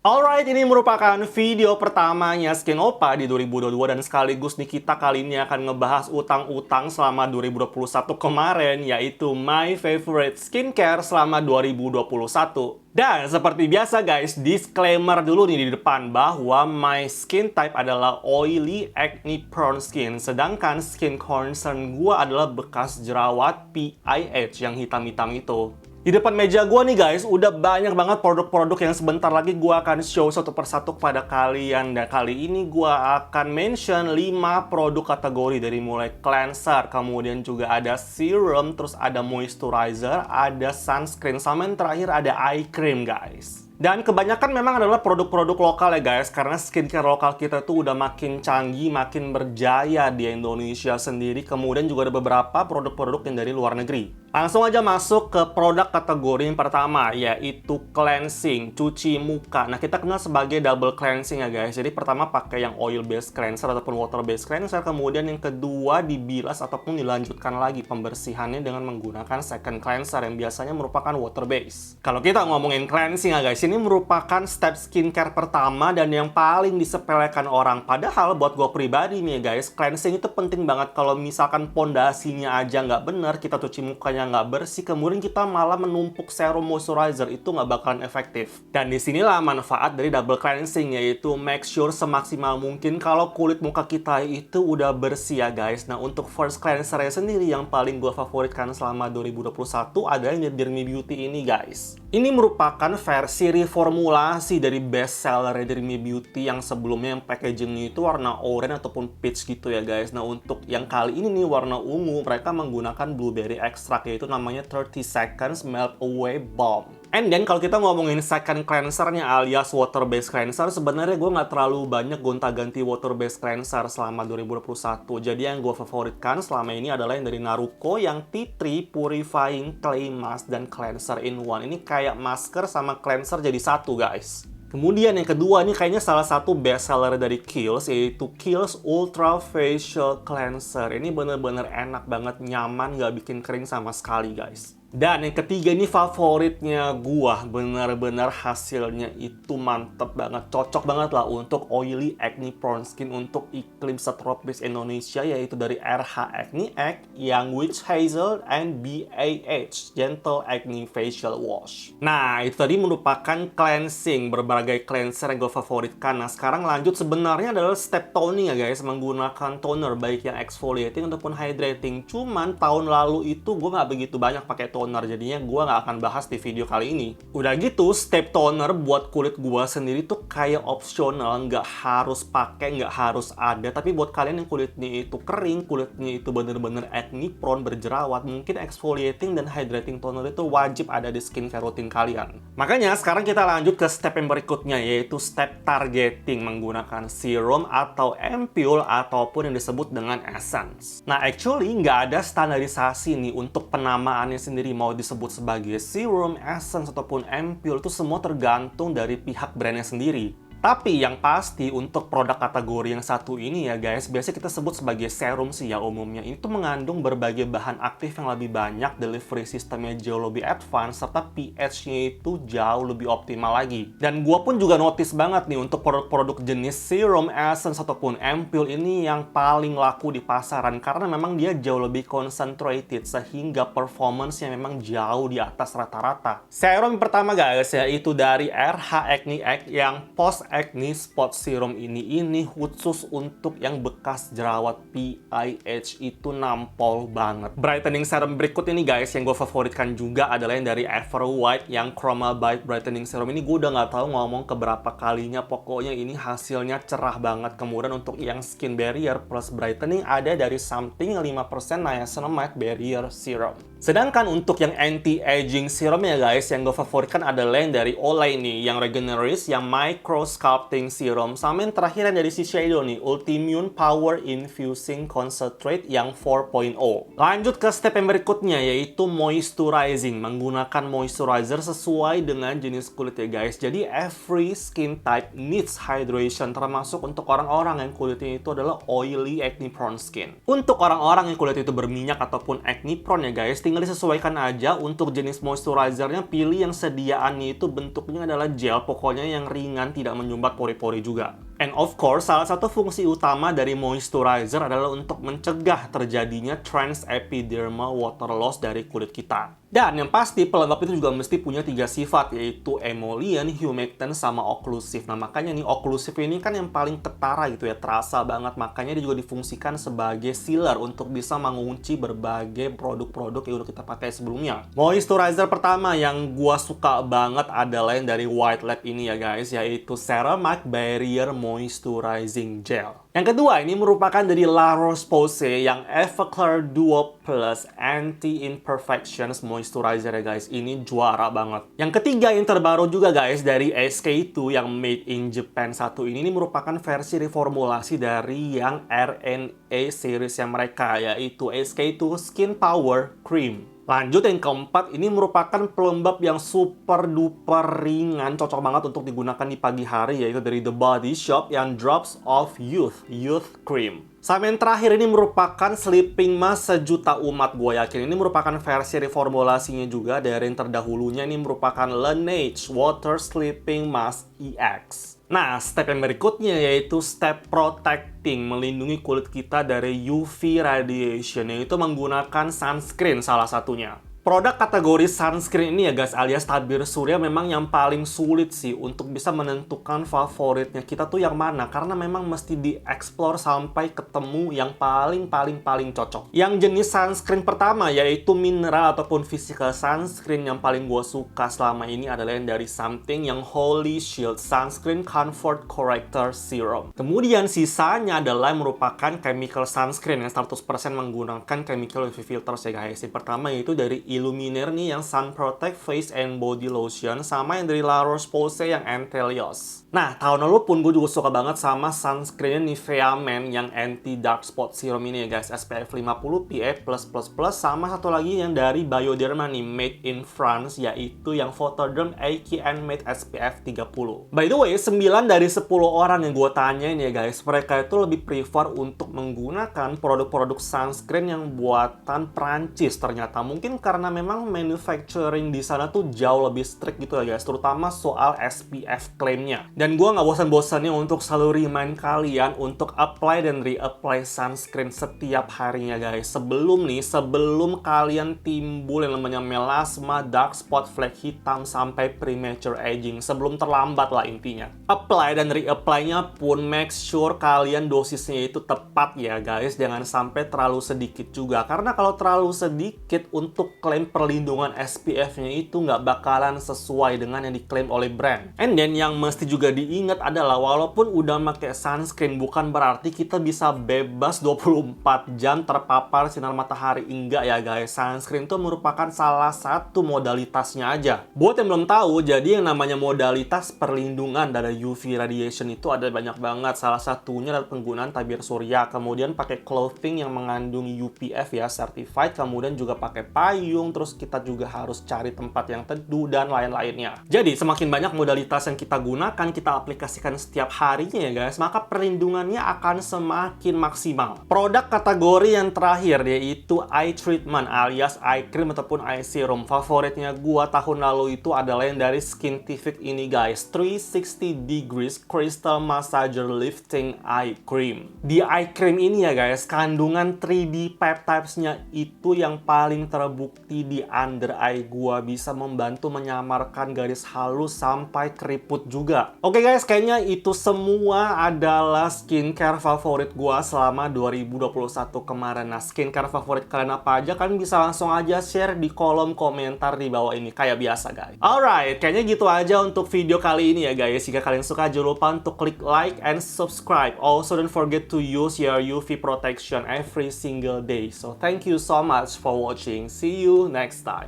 Alright, ini merupakan video pertamanya Skin Oppa di 2022 dan sekaligus nih kita kali ini akan ngebahas utang-utang selama 2021 kemarin, yaitu my favorite skincare selama 2021. Dan seperti biasa guys, disclaimer dulu nih di depan bahwa my skin type adalah oily acne prone skin, sedangkan skin concern gua adalah bekas jerawat PIH yang hitam-hitam itu. Di depan meja gue nih guys, udah banyak banget produk-produk yang sebentar lagi gue akan show satu persatu kepada kalian. Dan kali ini gue akan mention 5 produk kategori dari mulai cleanser, kemudian juga ada serum, terus ada moisturizer, ada sunscreen, sama yang terakhir ada eye cream guys. Dan kebanyakan memang adalah produk-produk lokal ya guys, karena skincare lokal kita tuh udah makin canggih, makin berjaya di Indonesia sendiri. Kemudian juga ada beberapa produk-produk yang dari luar negeri. Langsung aja masuk ke produk kategori yang pertama, yaitu cleansing, cuci muka. Nah, kita kenal sebagai double cleansing ya guys. Jadi pertama pakai yang oil based cleanser ataupun water based cleanser, kemudian yang kedua dibilas ataupun dilanjutkan lagi pembersihannya dengan menggunakan second cleanser yang biasanya merupakan water based. Kalau kita ngomongin cleansing ya guys, ini merupakan step skincare pertama dan yang paling disepelekan orang. Padahal buat gue pribadi nih guys, cleansing itu penting banget. Kalau misalkan pondasinya aja nggak bener, kita cuci mukanya nggak bersih, kemudian kita malah menumpuk serum moisturizer, itu nggak bakalan efektif. Dan disinilah manfaat dari double cleansing, yaitu make sure semaksimal mungkin kalau kulit muka kita itu udah bersih ya guys. Nah, untuk first cleanser sendiri yang paling gue favoritkan selama 2021 adalah yang Dermi Beauty ini guys. Ini merupakan versi reformulasi dari best seller Dermi Beauty yang sebelumnya yang packagingnya itu warna oranye ataupun peach gitu ya guys. Nah, untuk yang kali ini nih warna ungu, mereka menggunakan blueberry extract, yaitu namanya 30 Seconds Melt Away Balm. And then kalau kita ngomongin second cleansernya alias water based cleanser, sebenarnya gue nggak terlalu banyak gonta-ganti water based cleanser selama 2021. Jadi yang gue favoritkan selama ini adalah yang dari Naruko, yang Tea Tree Purifying Clay Mask dan Cleanser in One. Ini kayak masker sama cleanser jadi satu guys. Kemudian yang kedua, ini kayaknya salah satu best seller dari Kiehl's, yaitu Kiehl's Ultra Facial Cleanser. Ini bener-bener enak banget, nyaman, nggak bikin kering sama sekali guys. Dan yang ketiga ini favoritnya gua, bener-bener hasilnya itu mantep banget, cocok banget lah untuk oily acne prone skin untuk iklim setropis Indonesia, yaitu dari RH Acne Act yang Witch Hazel and BAH Gentle Acne Facial Wash. Nah, itu tadi merupakan cleansing, berbagai cleanser yang gue favoritkan. Nah, sekarang lanjut sebenarnya adalah step toning ya guys, menggunakan toner baik yang exfoliating ataupun hydrating. Cuman tahun lalu itu gue nggak begitu banyak pakai toner, jadinya gue nggak akan bahas di video kali ini. Udah gitu, step toner buat kulit gue sendiri tuh kayak opsional, nggak harus pakai, nggak harus ada. Tapi buat kalian yang kulitnya itu kering, kulitnya itu bener-bener acne prone, berjerawat, mungkin exfoliating dan hydrating toner itu wajib ada di skincare rutin kalian. Makanya sekarang kita lanjut ke step yang berikutnya, yaitu step targeting menggunakan serum atau ampule ataupun yang disebut dengan essence. Nah, actually nggak ada standarisasi nih untuk penamaannya sendiri, mau disebut sebagai serum, essence, ataupun ampule, itu semua tergantung dari pihak brandnya sendiri. Tapi yang pasti untuk produk kategori yang satu ini ya guys, biasanya kita sebut sebagai serum sih ya umumnya. Ini tuh mengandung berbagai bahan aktif yang lebih banyak, delivery sistemnya jauh lebih advance, serta pH-nya itu jauh lebih optimal lagi. Dan gua pun juga notice banget nih untuk produk-produk jenis serum, essence, ataupun ampule ini yang paling laku di pasaran, karena memang dia jauh lebih concentrated sehingga performance-nya memang jauh di atas rata-rata. Serum yang pertama guys, yaitu dari RH Acne Act yang Post Acne Spot Serum ini khusus untuk yang bekas jerawat PIH itu nampol banget. Brightening serum berikut ini guys, yang gue favoritkan juga adalah yang dari Ever White yang Chroma Bite Brightening Serum. Ini gue udah nggak tahu ngomong keberapa kalinya, pokoknya ini hasilnya cerah banget. Kemudian untuk yang skin barrier plus brightening ada dari Something 5% Niacinamide Barrier Serum. Sedangkan untuk yang anti-aging serum ya guys, yang gue favoritkan adalah yang dari Olay nih, yang Regeneris, yang Micro Sculpting Serum, sama yang terakhir yang dari Shiseido nih, Ultimune Power Infusing Concentrate yang 4.0. Lanjut ke step yang berikutnya, yaitu moisturizing, menggunakan moisturizer sesuai dengan jenis kulit ya guys. Jadi every skin type needs hydration, termasuk untuk orang-orang yang kulitnya itu adalah oily acne prone skin. Untuk orang-orang yang kulit itu berminyak ataupun acne prone ya guys, tinggal disesuaikan aja untuk jenis moisturizernya, pilih yang sediaannya itu bentuknya adalah gel, pokoknya yang ringan, tidak menyumbat pori-pori juga. And of course, salah satu fungsi utama dari moisturizer adalah untuk mencegah terjadinya transepidermal water loss dari kulit kita. Dan yang pasti, pelembab itu juga mesti punya 3 sifat, yaitu emollient, humectant, sama occlusive. Nah, makanya nih, occlusive ini kan yang paling ketara gitu ya, terasa banget. Makanya dia juga difungsikan sebagai sealer untuk bisa mengunci berbagai produk-produk yang udah kita pakai sebelumnya. Moisturizer pertama yang gua suka banget adalah yang dari White Lab ini ya guys, yaitu Ceramic Barrier Moisturizing Gel. Yang kedua, ini merupakan dari La Roche-Posay yang Everclear Duo Plus Anti-Imperfections Moisturizer ya guys. Ini juara banget. Yang ketiga, yang terbaru juga guys, dari SK-II yang Made in Japan 1 ini merupakan versi reformulasi dari yang RNA series yang mereka, yaitu SK-II Skin Power Cream. Lanjut, yang keempat, ini merupakan pelembab yang super duper ringan, cocok banget untuk digunakan di pagi hari, yaitu dari The Body Shop yang Drops of Youth Cream. Sama yang terakhir, ini merupakan sleeping mask sejuta umat, gue yakin. Ini merupakan versi reformulasinya juga dari yang terdahulunya. Ini merupakan Laneige Water Sleeping Mask EX. Nah, step yang berikutnya yaitu step protecting, melindungi kulit kita dari UV radiation, yaitu menggunakan sunscreen salah satunya. Produk kategori sunscreen ini ya guys, alias tabir surya, memang yang paling sulit sih untuk bisa menentukan favoritnya kita tuh yang mana, karena memang mesti dieksplor sampai ketemu yang paling cocok. Yang jenis sunscreen pertama yaitu mineral ataupun physical sunscreen yang paling gue suka selama ini adalah yang dari Something yang Holy Shield Sunscreen Comfort Corrector Serum. Kemudian sisanya adalah merupakan chemical sunscreen yang 100% menggunakan chemical UV filters ya guys. Yang pertama yaitu dari Illuminaire nih yang Sun Protect Face and Body Lotion, sama yang dari La Roche-Posay yang Antelios. Nah, tahun lalu pun gue juga suka banget sama sunscreen Nivea Men yang Anti Dark Spot Serum ini ya guys, SPF 50 PA+++, sama satu lagi yang dari Bioderma nih, Made in France, yaitu yang Photoderm AKN Made SPF 30. By the way, 9 dari 10 orang yang gue tanyain ya guys, mereka itu lebih prefer untuk menggunakan produk-produk sunscreen yang buatan Prancis ternyata. Mungkin karena memang manufacturing di sana tuh jauh lebih strict gitu ya guys, terutama soal SPF claimnya. Dan gue nggak bosan-bosannya untuk selalu remind kalian untuk apply dan reapply sunscreen setiap harinya guys. Sebelum kalian timbul yang namanya melasma, dark spot, flek hitam, sampai premature aging. Sebelum terlambat lah intinya. Apply dan reapply-nya pun make sure kalian dosisnya itu tepat ya guys. Jangan sampai terlalu sedikit juga. Karena kalau terlalu sedikit untuk klaim perlindungan SPF-nya itu nggak bakalan sesuai dengan yang diklaim oleh brand. And then yang mesti juga diingat adalah walaupun udah pakai sunscreen bukan berarti kita bisa bebas 24 jam terpapar sinar matahari. Enggak ya guys, sunscreen itu merupakan salah satu modalitasnya aja. Buat yang belum tahu, jadi yang namanya modalitas perlindungan dari UV radiation itu ada banyak banget. Salah satunya adalah penggunaan tabir surya, kemudian pakai clothing yang mengandung UPF ya, certified, kemudian juga pakai payung, terus kita juga harus cari tempat yang teduh dan lain-lainnya. Jadi semakin banyak modalitas yang kita gunakan, kita aplikasikan setiap harinya ya guys, maka perlindungannya akan semakin maksimal. Produk kategori yang terakhir yaitu eye treatment alias eye cream ataupun eye serum. Favoritnya gua tahun lalu itu adalah yang dari Skintific ini guys, 360 degrees crystal massager lifting eye cream. Di eye cream ini ya guys, kandungan 3D peptides-nya itu yang paling terbukti di under eye gua, bisa membantu menyamarkan garis halus sampai keriput juga. Oke guys, kayaknya itu semua adalah skincare favorit gua selama 2021 kemarin. Nah, skincare favorit kalian apa aja? Kalian bisa langsung aja share di kolom komentar di bawah ini kayak biasa guys. Alright, kayaknya gitu aja untuk video kali ini ya guys. Jika kalian suka, jangan lupa untuk klik like and subscribe. Also don't forget to use your UV protection every single day. So thank you so much for watching. See you next time.